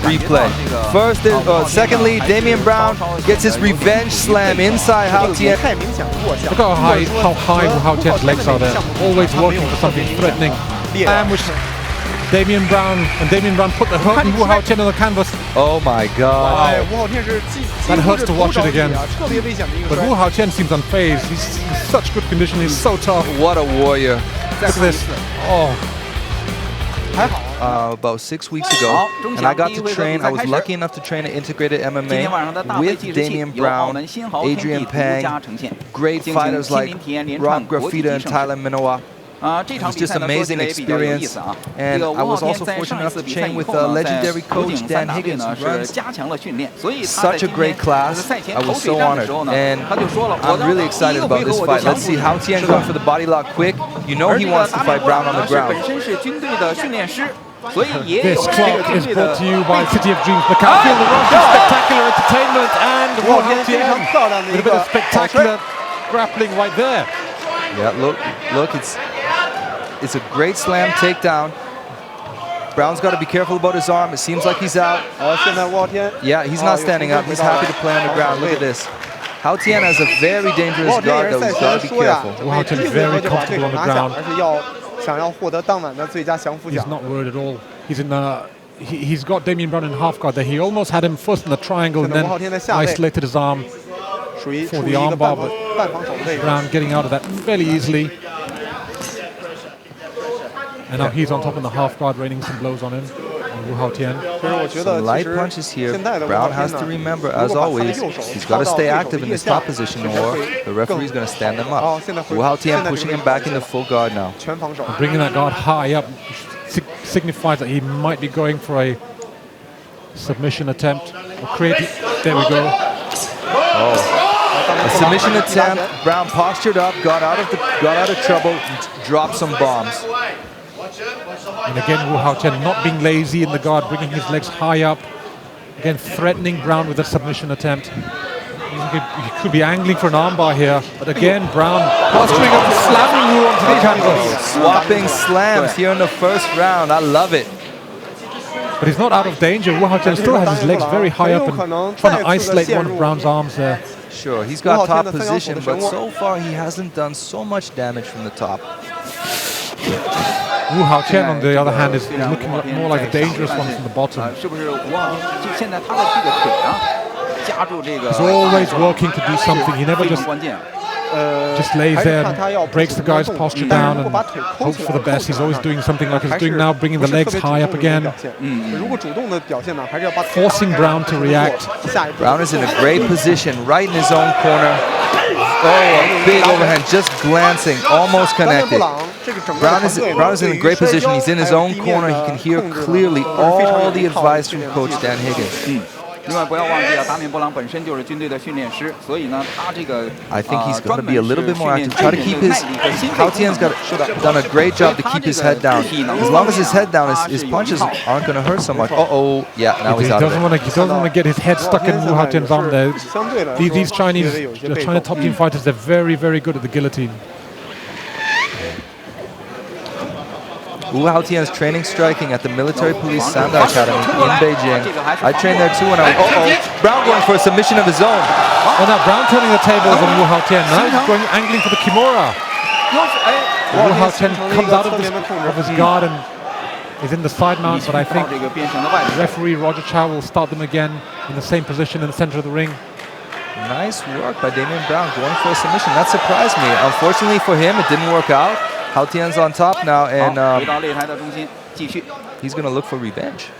replay. Secondly, Damian Brown gets his revenge slam inside Hao Tian. Look how high Hao Tian's legs are there. Always working for something threatening. Ambush Damian Brown, and Damian Brown put the hurt Wu Hao Tian on the canvas. Oh my God. Wow. That hurts to watch it again. But Wu Hao Tian seems unfazed. He's in such good condition. He's so tough. What a warrior. Look at this. Oh. About 6 weeks ago, and I got to train. I was lucky enough to train at Integrated MMA with Damian Brown, Adrian Pang, great fighters like Rob Graffita and Tyler Minowa. It was just an amazing experience, and I was also fortunate enough to train with legendary coach Dan Higgins, who runs such a great class. I was so honored, and I'm really excited about this fight. Let's see Hao Tian going for the body lock quick. You know he wants to fight Brown on the ground. This clock is brought to you by City of Dreams, Macau. Feel the rush of spectacular entertainment, and Wu Hao Tian with a bit of spectacular grappling right there. Yeah, look, it's a great slam takedown. Brown's got to be careful about his arm. It seems like he's out. Yeah, he's not standing up. He's happy to play on the ground. Look at this. Hao Tian has a very dangerous guard, though. He's got to be careful. Wu Hao Tian is very comfortable on the ground. He's not worried at all. He's in he's got Damian Brown in half guard there. He almost had him first in the triangle and then isolated his arm for the armbar, but Brown getting out of that fairly easily. And now he's on top in the half guard, raining some blows on him. Wu Hao Tian. Some light punches here. Brown has to remember, as always, he's got to stay active in this top position, or the referee's going to stand him up. Wu Hao Tian pushing him back into full guard now. And bringing that guard high up signifies that he might be going for a submission attempt. There we go. Oh. A submission attempt. Brown postured up, got out of trouble, and dropped some bombs. And again, Wu Hao Tian not being lazy in the guard, bringing his legs high up. Again, threatening Brown with a submission attempt. He could be angling for an armbar here, but again, Brown posturing up and slamming Wu onto the canvas. Swapping slams here in the first round. I love it. But he's not out of danger. Wu Hao Tian still has his legs very high up and trying to isolate one of Brown's arms there. Sure, he's got top position, but so far he hasn't done so much damage from the top. Wu Hao Tian, on the other hand, is looking more like a dangerous one from the bottom. He's always working to do something. He never just lays there and breaks the guy's posture down and hopes for the best. He's always doing something like he's doing now, bringing the legs high up again. Forcing Brown to react. Brown is in a great position, right in his own corner. Oh, a big overhand, just glancing, almost connected. Brown is in a great position. He's in his own corner. He can hear clearly all the advice from Coach Dan Higgins. I think he's got to be a little bit more active. Try to keep his... Hao Tian's done a great job to keep his head down. As long as his head down, his punches aren't going to hurt so much. Uh-oh. Yeah, now he's out of it. He doesn't want to get his head stuck in Wu Hao Tian's arm there. These Chinese, the China top team fighters, they're very, very good at the guillotine. Wu Hao Tian's training striking at the Military Police Sanda Academy in Beijing. I trained there too, and I was, Brown going for a submission of his own. Oh, now Brown turning the tables on Wu Hao Tian. Now he's going angling for the Kimura. Wu Hao Tian comes out of his guard and is in the side mount, but I think referee Roger Chow will start them again in the same position in the center of the ring. Nice work by Damian Brown going for a submission. That surprised me. Unfortunately for him, it didn't work out. Hao Tian's on top now, and he's going to look for revenge.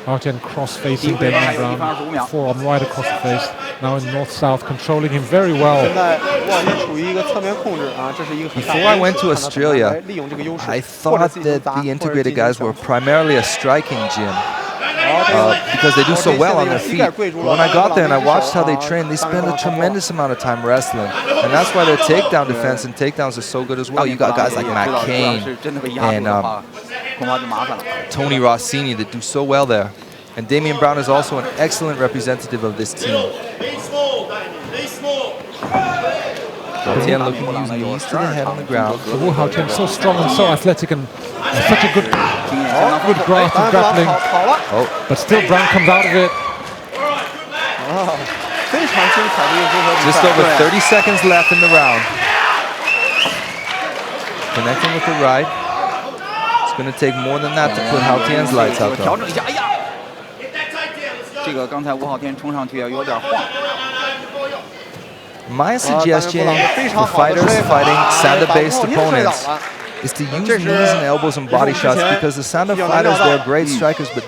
Hao Tian cross-facing Damian Brown, forearm right across the face, now in north-south, controlling him very well. Before I went to Australia, I thought that the integrated guys were primarily a striking gym. Because they do so well on their feet. When I got there and I watched how they train, they spend a tremendous amount of time wrestling. And that's why their takedown defense and takedowns are so good as well. You got guys like Matt Cain and Tony Rossini that do so well there. And Damian Brown is also an excellent representative of this team. Tian looking to use knees to the head on the ground. Wu Haotian so strong and so athletic and such a good grasp of grappling. But still Brown comes out of it. Just over 30 seconds left in the round. Connecting with the right. It's going to take more than that to put Hao Tian's lights out though. My suggestion for fighters fighting Sanda-based opponents is to use knees and elbows and body shots, because the Sanda fighters, they're great strikers, but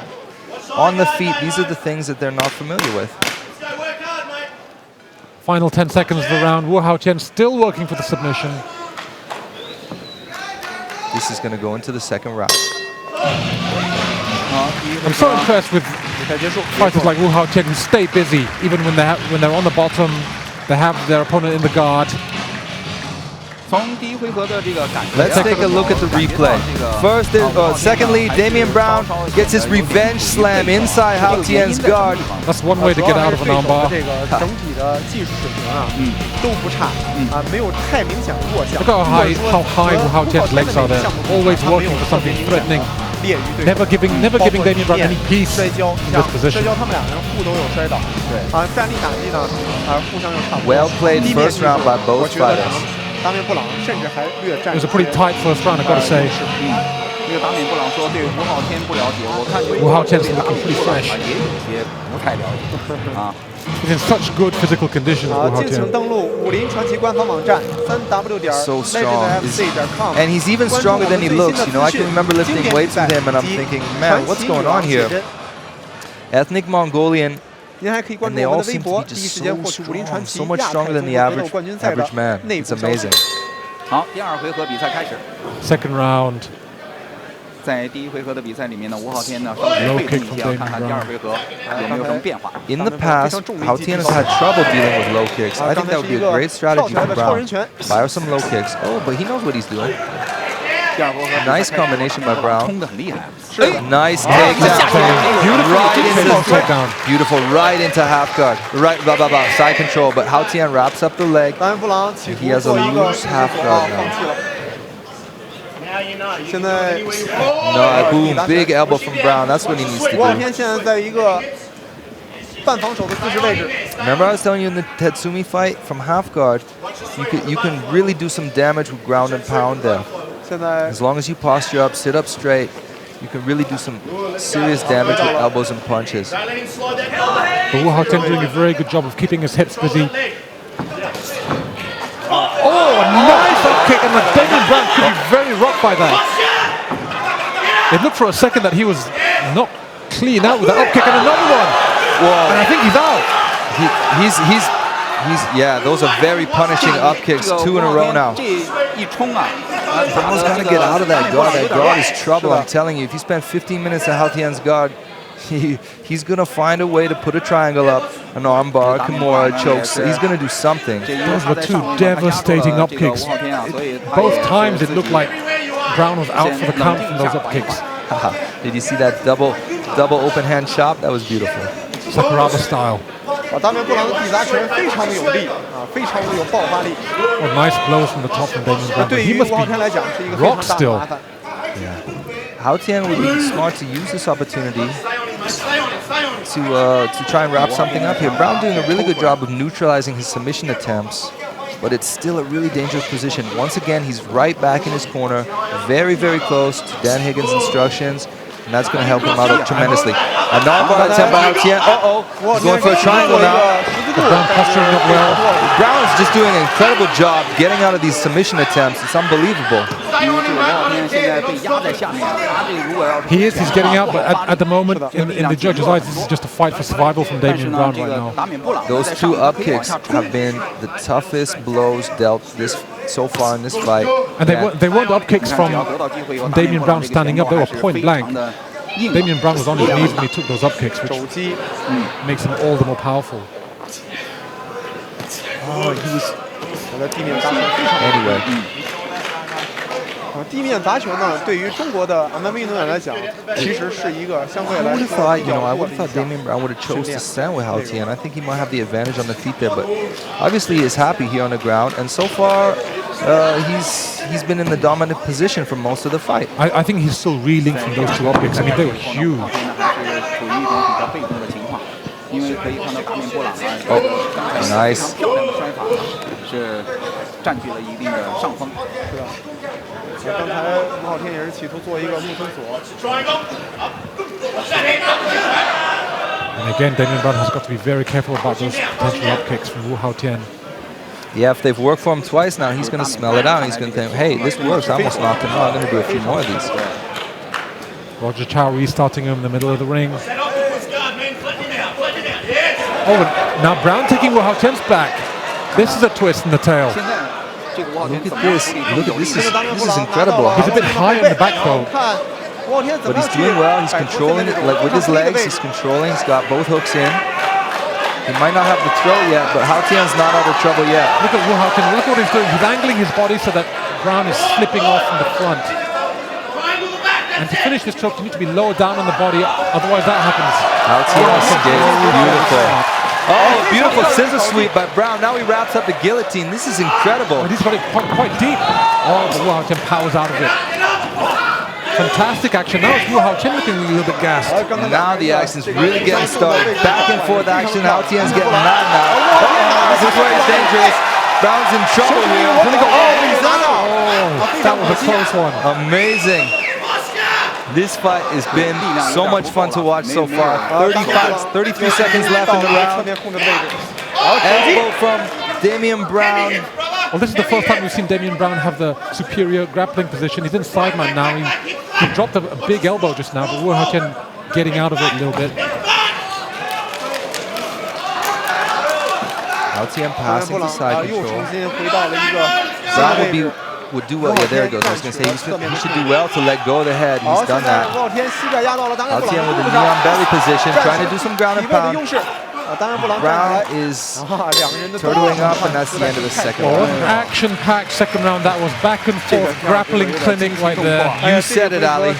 on the feet, these are the things that they're not familiar with. Final 10 seconds of the round. Wu Haotian still working for the submission. This is going to go into the second round. I'm so impressed with fighters like Wu Haotian who stay busy even when they're on the bottom. They have their opponent in the guard. Let's take a look at the replay. Secondly, Damian Brown gets his revenge slam inside Hao Tian's guard. That's one way to get out of an armbar. Look how high Wu Haotian's legs are there. Always working for something threatening. Never giving Damian Brown any peace in this position. Well played first round by both fighters. It was a pretty tight first round, I've got to say. Wu Haotian's looking pretty fresh. He's in such good physical condition, Wu Haotian. So strong. And he's even stronger than he looks. You know, I can remember lifting weights with him and I'm thinking, man, what's going on here? Ethnic Mongolian. And they all seem to be just so strong, so much stronger than the average man. It's amazing. Second round. Low kick from Damian Brown. In the past, Hao Tian has had trouble dealing with low kicks. I think that would be a great strategy for Brown. Fire some low kicks. Oh, but he knows what he's doing. Nice combination by Brown. Nice takedown. Beautiful, right into half guard. Right, side control. But Hao Tian wraps up the leg. He has a loose half guard now. No, boom, big elbow from Brown. That's what he needs to do. Remember I was telling you in the Tetsumi fight, from half guard, you can really do some damage with ground and pound there. As long as you posture up, sit up straight, you can really do some serious damage with elbows and punches. But Wu Haotian doing a very good job of keeping his hips busy. Oh, a nice up kick, and Damian Brown could be very rocked by that. It looked for a second that he was not clean out with the up kick, and another one. Whoa. And I think he's out. Yeah, those are very punishing up kicks, 2 in a row now. Brown's got to get out of that guard. That guard is trouble, I'm telling you. If you spend 15 minutes at Hao Tian's guard, he's going to find a way to put a triangle up, an armbar, Kimura, chokes. He's going to do something. Those were 2 devastating up kicks. Both times it looked like Brown was out for the count from those up kicks. Did you see that double open hand chop? That was beautiful. Sakuraba style. Oh, nice blows from the top from Damian Brown. He must be rocked still. Yeah. Hao Tian would be smart to use this opportunity to try and wrap something up here. Brown doing a really good job of neutralizing his submission attempts, but it's still a really dangerous position. Once again, he's right back in his corner, very, very close to Dan Higgins' instructions, and that's going to help him out tremendously. An armbar attempt by Hao Tian. He's going for a triangle now. Brown posturing up well. Brown's just doing an incredible job getting out of these submission attempts. It's unbelievable. He is. He's getting out, but at the moment, in the judges' eyes, this is just a fight for survival from Damian Brown right now. Those 2 up kicks have been the toughest blows dealt so far in this fight. And they weren't up kicks from Damian Brown standing up. They were point blank. Damian Brown was on his knees when he took those up kicks, which makes him all the more powerful. Anyway. 地面砸球呢，对于中国的 MMA 运动员来讲，其实是一个相对来 I 说 would have thought, you 比较 know, I 弱 would 的 have 一 thought 项 Damian Brown would have chose to stand with Hao Tian. I think he might have the advantage on the feet there, but obviously he is happy here on the ground. And so far, he's been in the dominant position for most of the fight. I think he's still reeling from those 2 up kicks. I mean, they were huge. Oh, nice. 占据了一定的上风。是的。刚才吴昊天也是企图做一个木村锁。And again, Damian Brown has got to be very careful about those potential up kicks from Wu Haotian. Yeah, if they've worked for him twice now, he's going to smell it out. He's going to think, hey, this works. I almost knocked him out. I'm going to do a few more of these. Roger Chow restarting him in the middle of the ring. Oh, and now Brown taking Wu Haotian's back. This is a twist in the tail. Look at this. Look at this. This is incredible. He's a bit high in the back though. But he's doing well. He's controlling it like with his legs. He's controlling. He's got both hooks in. He might not have the throw yet, but Hao Tian's not out of trouble yet. Look at Wu Haotian. Look what he's doing. He's angling his body so that Brown is slipping off from the front. And to finish this choke, you need to be lower down on the body. Otherwise, that happens. Hao Tian escaped. Beautiful. Oh, beautiful scissor sweep by Brown. Now he wraps up the guillotine. This is incredible. Oh, he's got it quite deep. Oh, but Wu Haotian powers out of it. Fantastic action. Now it's Wu Haotian looking a little bit gassed. Now the action's really getting started. Back and forth action. Hao Tian's getting mad now. This is where it's dangerous. Brown's in trouble here. That was a close one. Amazing. This fight has been so much fun to watch so far. 33 seconds left in the round. Elbow from Damian Brown. Well, this is the first time we've seen Damian Brown have the superior grappling position. He's in side mount now. He dropped a big elbow just now, but Wu Haotian getting out of it a little bit. Hao Tian passing to side control. Brown would do well. Yeah, there it goes. I was going to say he should do well to let go of the head. He's done that. Hao Tian with the knee on belly position, trying to do some ground and pound. Brown is turtling up, and that's the end of the second round. An action-packed second round. That was back and forth grappling clinic right there. You said it, Ali.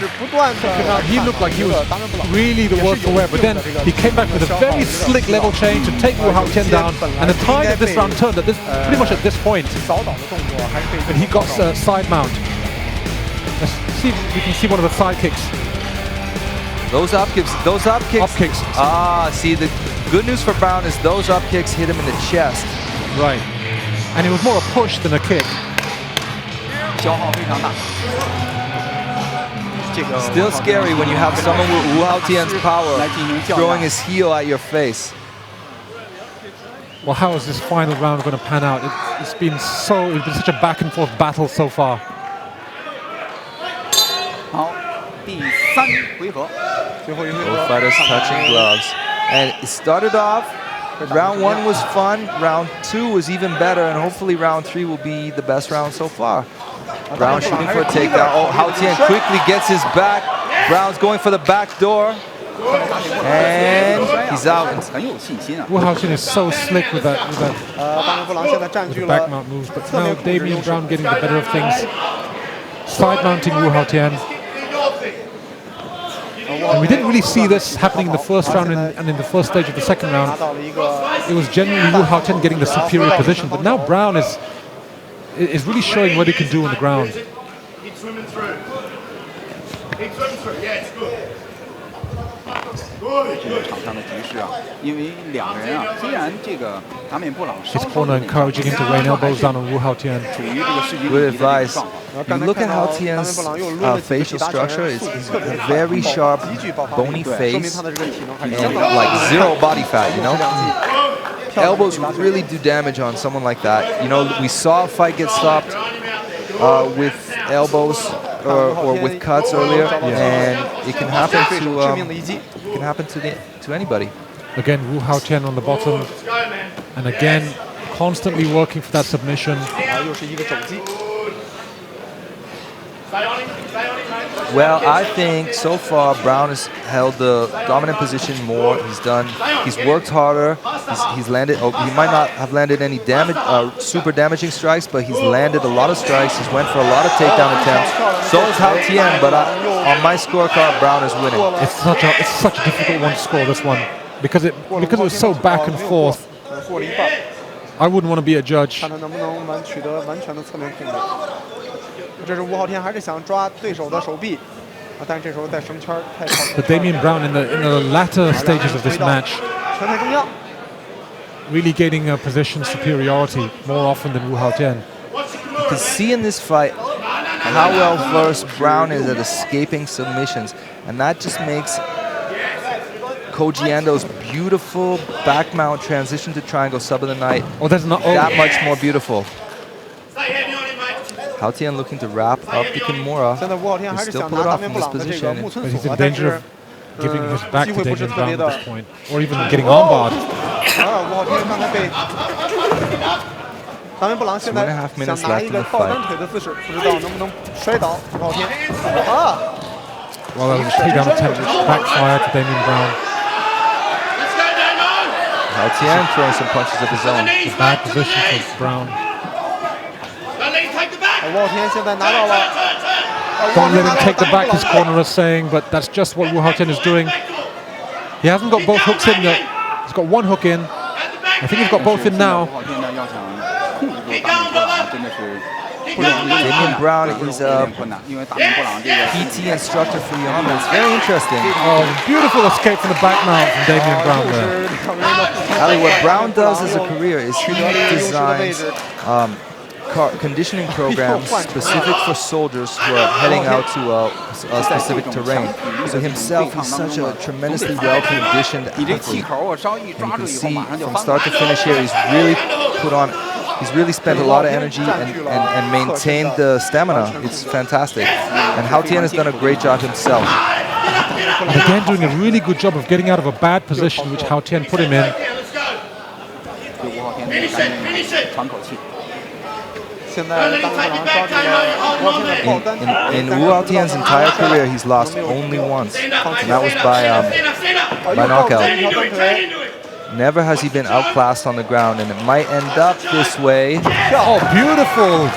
He looked like he was really the worst for wear, but then he came back with a very slick level change to take Wu Haotian down. And the tide of this round turned at this, pretty much at this point. And he got side mount. Let's see if we can see one of the side kicks. Those up kicks. See, the good news for Brown is those up kicks hit him in the chest. Right. And it was more a push than a kick. Still scary when you have someone with Wu Haotian's power throwing his heel at your face. Well, how is this final round going to pan out? It's been such a back and forth battle so far. Both fighters touching gloves. And it started off, round 1 was fun, round 2 was even better, and hopefully round 3 will be the best round so far. Brown shooting for a takedown. Oh, Hao Tian quickly gets his back. Brown's going for the back door. And he's out. Wu Haotian is so slick with the back mount moves, but now Damian Brown getting the better of things. Side mounting Wu Haotian. And we didn't really see this happening in the first round and in the first stage of the second round. It was generally Wu Haotian getting the superior position, but now Brown is really showing what he can do on the ground. Keep swimming through. Keep swimming through. Yeah, it's good. 场上的局势啊，因为两人啊，虽然这个达缅布朗 His corner encouraging him to rain elbows down on Wu Haotian. Good advice. You look at Hao Tian's facial structure. It's a very sharp, bony face, and like zero body fat. You know, elbows really do damage on someone like that. You know, we saw a fight get stopped with elbows or with cuts earlier, and it can happen to anybody. Again, Wu Haotian on the bottom, and again constantly working for that submission. Well, I think so far Brown has held the dominant position more. He's worked harder. He's landed. Oh, he might not have landed any super damaging strikes, but he's landed a lot of strikes. He's went for a lot of takedown attempts. So is Hao Tian, but on my scorecard, Brown is winning. It's such a difficult one to score, this one, because it was so back and forth. I wouldn't want to be a judge. 这是吴昊天还是想抓对手的手臂，但这时候在绳圈太靠近。 But Damian Brown in the latter stages of this match, 拳太重要。 really gaining a position superiority more often than Wu Haotian. You can see in this fight how well versed Brown is at escaping submissions, and that just makes Koji Endo's beautiful back mount transition to triangle sub of the night that much more beautiful. Hao Tian looking to wrap up the Kimura. He's still pulled off from this position. But he's in danger of giving his back to Damian Brown at this point, or even getting armbarred. 2.5 minutes left in the fight. Well, that was a takedown attempt which backfired to Damian Brown. Hao Tian throwing some punches of his own. A bad position for Brown. Don't let him take the back, his corner is saying, but that's just what Wu Haotian is doing. He hasn't got both hooks in yet. He's got one hook in. I think he's got both in now. Damian Brown is a PT instructor for Yama. It's very interesting. Oh, beautiful escape from the back mount from Damian Brown there. Ali, what Brown does as a career is he designs conditioning programs specific for soldiers who are heading out to a specific terrain. So himself, he's such a tremendously well-conditioned athlete. And you can see from start to finish here, he's really spent a lot of energy and maintained the stamina. It's fantastic. And Hao Tian has done a great job himself. And again, doing a really good job of getting out of a bad position, which Hao Tian put him in. In Wu Haotian's entire career, he's lost only once, and that was by knockout. Never has he been outclassed on the ground, and it might end up this way. Oh, beautiful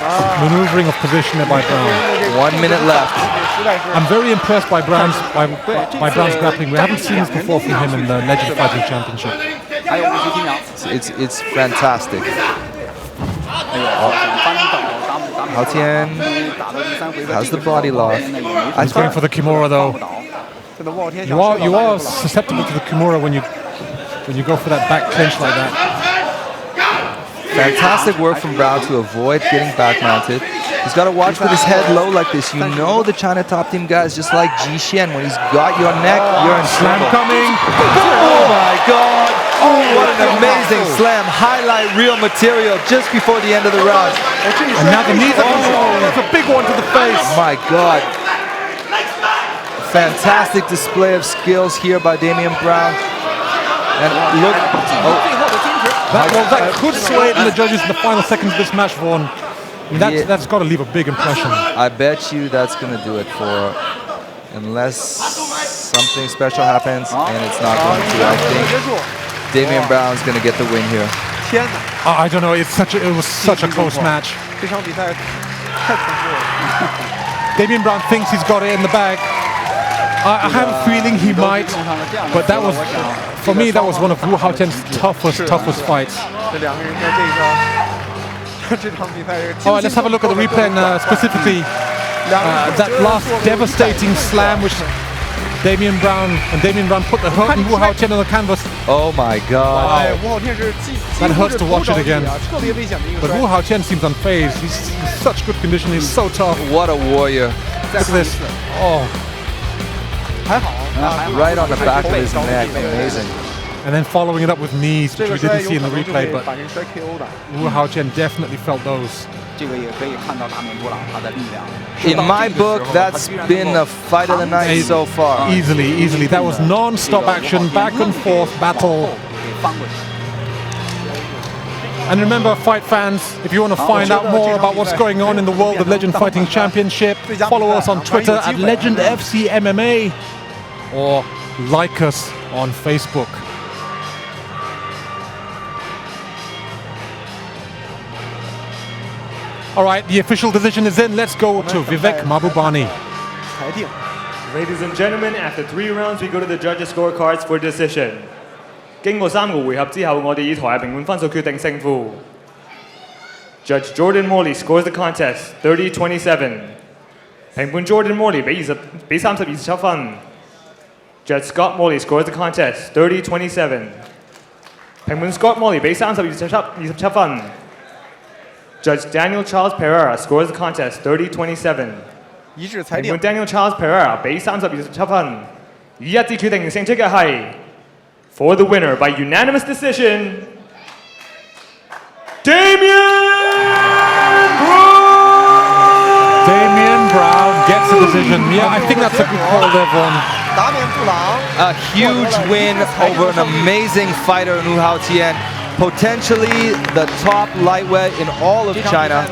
maneuvering of position there by Brown. 1 minute left. I'm very impressed by Brown's grappling. We haven't seen this before from him in the Legend Fighting Championship. It's fantastic. Hao Tian has the body lock. He's going for the Kimura though. You are susceptible to the Kimura when you go for that back clinch like that. Fantastic work from Brown to avoid getting back mounted. He's got to watch with his head low like this. You know the China top team guys, just like Ji Xian, when he's got your neck, you're in slam coming. Oh my God! Oh, what an amazing slam! Highlight reel material just before the end of the round. And now the knees are that's a big one to the face. My God! Fantastic display of skills here by Damian Brown. And look, that could sway it in the judges in the final seconds of this match, Vaughn. That's got to leave a big impression. I bet you that's going to do it for, unless something special happens, and it's not going to. I think Damian Brown's going to get the win here. I don't know. It was such a close match. Damian Brown thinks he's got it in the bag. I have a feeling he might, but that was, for me, that was one of Wu Haotian's toughest fights. All right, let's have a look at the replay and specifically that last devastating slam which Damian Brown put the hook and Wu Haotian on the canvas. Oh my God. That hurts to watch it again. But Wu Haotian seems unfazed. He's in such good condition, he's so tough. What a warrior. Look at this. Oh. Right on the back of his neck, amazing. And then following it up with knees, which we didn't see in the replay, but Wu Haotian definitely felt those. In my book, that's been a fight of the night so far. Easily. That was non-stop action, back and forth battle. And remember, fight fans, if you want to find out more about what's going on in the World of Legend Fighting Championship, follow us on Twitter at LegendFCMMA or like us on Facebook. All right, the official decision is in. Let's go to Vivek Mahbubani. Ladies and gentlemen, after 3 rounds, we go to the judges' scorecards for decision. 經過3個回合之後，我哋以台下評判分數決定勝負。Judge Jordan Morley scores the contest 30-27。評判 Jordan Morley 俾30-27分。Judge Scott Morley scores the contest 30-27。評判 Scott Morley 俾30-27分。Judge Daniel Charles Pereira scores the contest 30-27。評判 Daniel Charles Pereira 俾30-27分。以一致決定勝出嘅係 For the winner by unanimous decision, Damian Brown! Damian Brown gets a decision. Yeah, I think that's a good call there, Vaughn. A huge win over an amazing fighter, Wu Haotian. Potentially the top lightweight in all of China.